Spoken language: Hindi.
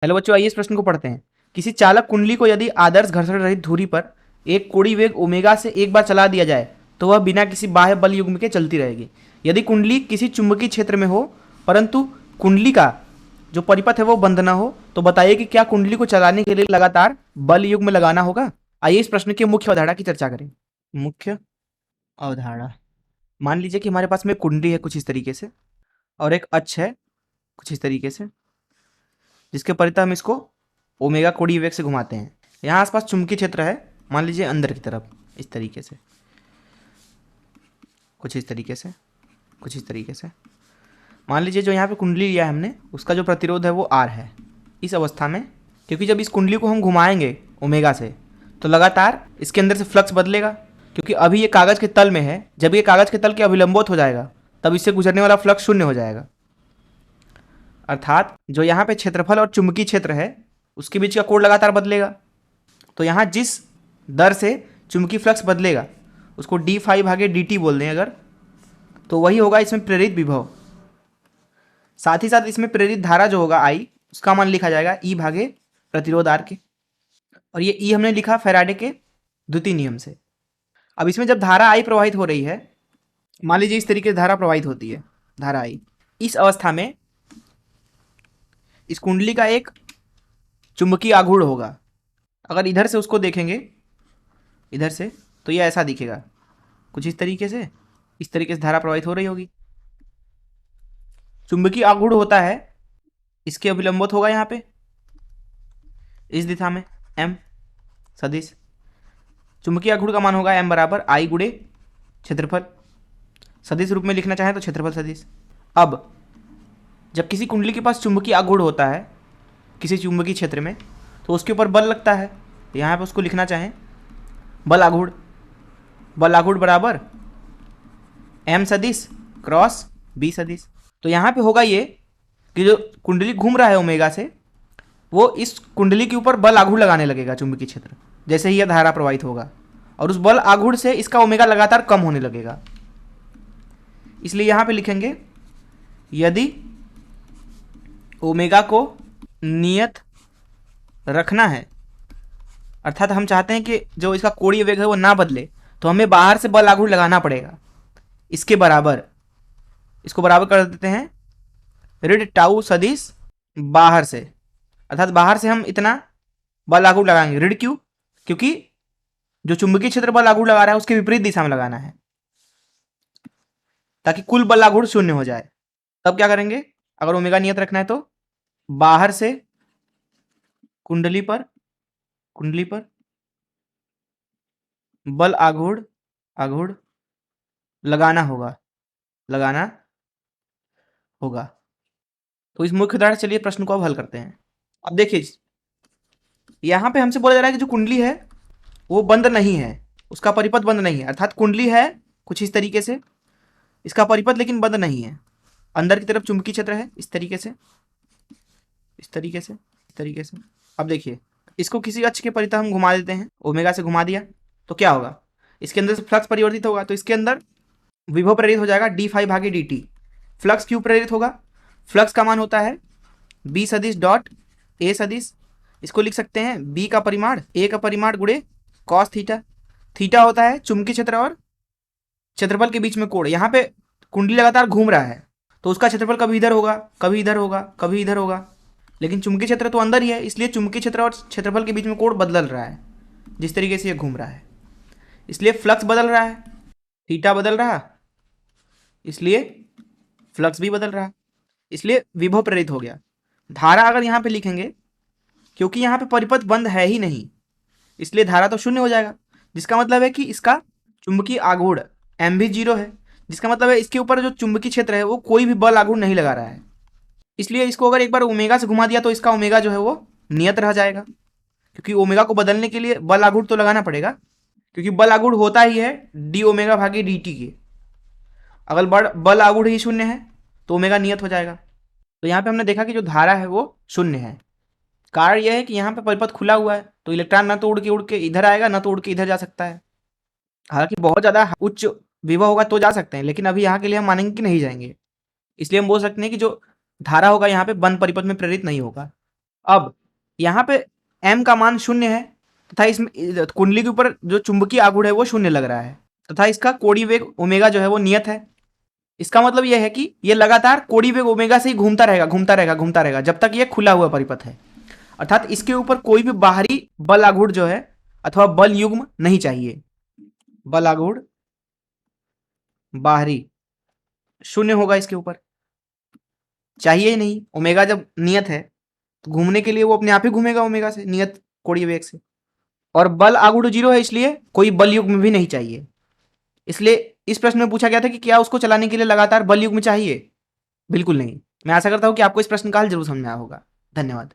हेलो बच्चों, आइए इस प्रश्न को पढ़ते हैं। किसी चालक कुंडली को यदि आदर्श घर्षण रहित धुरी पर एक कोणीय वेग ओमेगा से एक बार चला दिया जाए तो वह बिना किसी बाह्य बल युग्म के चलती रहेगी। यदि कुंडली किसी चुंबकीय क्षेत्र में हो परंतु कुंडली का जो परिपथ है वो बंद ना हो तो बताइए कि क्या कुंडली को चलाने के लिए लगातार बल युग्म लगाना होगा। आइए इस प्रश्न की मुख्य अवधारणा की चर्चा करें। मुख्य अवधारणा, मान लीजिए कि हमारे पास में कुंडली है कुछ इस तरीके से और एक अक्ष है कुछ इस तरीके से, जिसके परितः हम इसको ओमेगा कोणीय वेग से घुमाते हैं। यहाँ आसपास चुंबकीय क्षेत्र है, मान लीजिए अंदर की तरफ इस तरीके से, कुछ इस तरीके से, कुछ इस तरीके से। मान लीजिए जो यहाँ पे कुंडली लिया है हमने उसका जो प्रतिरोध है वो R है। इस अवस्था में क्योंकि जब इस कुंडली को हम घुमाएंगे ओमेगा से तो लगातार इसके अंदर से फ्लक्स बदलेगा, क्योंकि अभी ये कागज़ के तल में है। जब ये कागज़ के तल के अभिलंबोत हो जाएगा तब इससे गुजरने वाला फ्लक्स शून्य हो जाएगा। अर्थात जो यहाँ पे क्षेत्रफल और चुंबकीय क्षेत्र है उसके बीच का कोण लगातार बदलेगा। तो यहाँ जिस दर से चुंबकीय फ्लक्स बदलेगा उसको डी फाई भागे डी टी बोल दें अगर, तो वही होगा इसमें प्रेरित विभव। साथ ही साथ इसमें प्रेरित धारा जो होगा आई, उसका मान लिखा जाएगा ई भागे प्रतिरोध आर के, और ये ई हमने लिखा फैराडे के द्वितीय नियम से। अब इसमें जब धारा आई प्रवाहित हो रही है, मान लीजिए इस तरीके से धारा प्रवाहित होती है, धारा आई, इस अवस्था में इस कुंडली का एक चुंबकीय आघूर्ण होगा। अगर इधर से उसको देखेंगे, इधर से, तो ये ऐसा दिखेगा कुछ इस तरीके से। इस तरीके से धारा प्रवाहित हो रही होगी। चुंबकीय आघूर्ण होता है, इसके अभिलंबित होगा यहाँ पे इस दिशा में m सदिश। चुंबकीय आघूर्ण का मान होगा m बराबर I गुणे क्षेत्रफल। सदिश रूप में लिखना चाहें तो क्षेत्रफल सदिश। अब जब किसी कुंडली के पास चुंबकीय आघूर्ण होता है किसी चुंबकीय क्षेत्र में तो उसके ऊपर बल लगता है। यहाँ पे उसको लिखना चाहें बल आघूर्ण, बल आघूर्ण बराबर m सदिश क्रॉस b सदिश। तो यहाँ पे होगा ये कि जो कुंडली घूम रहा है ओमेगा से वो इस कुंडली के ऊपर बल आघूर्ण लगाने लगेगा चुंबकीय क्षेत्र, जैसे ही यह धारा प्रवाहित होगा, और उस बल आघूर्ण से इसका ओमेगा लगातार कम होने लगेगा। इसलिए यहाँ पे लिखेंगे यदि ओमेगा को नियत रखना है, अर्थात हम चाहते हैं कि जो इसका कोणीय वेग है वो ना बदले, तो हमें बाहर से बल आघूर्ण लगाना पड़ेगा इसके बराबर। इसको बराबर कर देते हैं ऋण टाउ सदिश बाहर से, अर्थात बाहर से हम इतना बल आघूर्ण लगाएंगे। ऋण क्यों? क्योंकि जो चुंबकीय क्षेत्र बल आघूर्ण लगा रहा है उसके विपरीत दिशा में लगाना है ताकि कुल बल आघूर्ण शून्य हो जाए। तब क्या करेंगे, अगर ओमेगा नियत रखना है तो बाहर से कुंडली पर बल आघूर्ण लगाना होगा। तो इस मुख्य उदाहरण, चलिए प्रश्न को अब हल करते हैं। अब देखिए यहाँ पे हमसे बोला जा रहा है कि जो कुंडली है वो बंद नहीं है, उसका परिपथ बंद नहीं है। अर्थात कुंडली है कुछ इस तरीके से, इसका परिपथ लेकिन बंद नहीं है। अंदर की तरफ चुंबकीय क्षेत्र है इस तरीके से, इस तरीके से। अब देखिए इसको किसी अक्ष के परितः हम घुमा देते हैं, ओमेगा से घुमा दिया तो क्या होगा, इसके अंदर से फ्लक्स परिवर्तित होगा, तो इसके अंदर विभव प्रेरित हो जाएगा डी फाई भागे डी टी। फ्लक्स क्यों प्रेरित होगा? फ्लक्स का मान होता है बी सदिश डॉट ए सदिश। इसको लिख सकते हैं बी का परिमाण ए का परिमाण गुणे कॉस थीटा। थीटा होता है चुंबकीय क्षेत्र और क्षेत्रफल के बीच में कोण। यहाँ पे कुंडली लगातार घूम रहा है तो उसका क्षेत्रफल कभी इधर होगा, कभी इधर होगा, कभी इधर होगा, लेकिन चुंबकीय क्षेत्र तो अंदर ही है, इसलिए चुंबकीय क्षेत्र और क्षेत्रफल के बीच में कोण बदल रहा है जिस तरीके से ये घूम रहा है। इसलिए फ्लक्स बदल रहा है, थीटा बदल रहा, इसलिए फ्लक्स भी बदल रहा, इसलिए विभव प्रेरित हो गया। धारा अगर यहाँ पे लिखेंगे, क्योंकि यहाँ पे परिपथ बंद है ही नहीं इसलिए धारा तो शून्य हो जाएगा, जिसका मतलब है कि इसका चुंबकीय आघूर्ण m भी 0 है, जिसका मतलब है इसके ऊपर जो चुंबकीय क्षेत्र है वो कोई भी बल आघूर्ण नहीं लगा रहा है। इसलिए इसको अगर एक बार ओमेगा से घुमा दिया तो इसका ओमेगा जो है वो नियत रह जाएगा, क्योंकि ओमेगा को बदलने के लिए बल आघूर्ण तो लगाना पड़ेगा, क्योंकि बल आघूर्ण होता ही है डी ओमेगा भागे डी टी के। अगर बल आघूर्ण ही शून्य है तो ओमेगा नियत हो जाएगा। तो यहाँ पे हमने देखा कि जो धारा है वो शून्य है। कारण यह है कि यहाँ पे परिपथ खुला हुआ है तो इलेक्ट्रॉन ना तो उड़ के इधर आएगा, ना तो उड़ के इधर जा सकता है। हालांकि बहुत ज़्यादा उच्च विभव होगा तो जा सकते हैं, लेकिन अभी यहाँ के लिए हम मानेंगे कि नहीं जाएंगे। इसलिए हम बोल सकते हैं कि जो धारा होगा यहाँ पे बंद परिपथ में प्रेरित नहीं होगा। अब यहाँ पे m का मान 0 है तथा इसमें कुंडली के ऊपर जो चुंबकीय आघूर्ण है वो 0 लग रहा है तथा इसका कोणीय वेग ओमेगा जो है वो नियत है। इसका मतलब यह है कि ये लगातार कोणीय वेग ओमेगा से ही घूमता रहेगा घूमता रहेगा घूमता रहेगा जब तक ये खुला हुआ परिपथ है, अर्थात इसके ऊपर कोई भी बाहरी बल आघूर्ण जो है अथवा बल युग्म नहीं चाहिए। बल आघूर्ण बाहरी 0 होगा इसके ऊपर, चाहिए ही नहीं। ओमेगा जब नियत है तो घूमने के लिए वो अपने आप ही घूमेगा ओमेगा से, नियत कोणीय वेग से। और बल आघूर्ण 0 है इसलिए कोई बल युग्म भी नहीं चाहिए। इसलिए इस प्रश्न में पूछा गया था कि क्या उसको चलाने के लिए लगातार बल युग्म चाहिए? बिल्कुल नहीं। मैं आशा करता हूं कि आपको इस प्रश्न का हल जरूर समझ में आया होगा। धन्यवाद।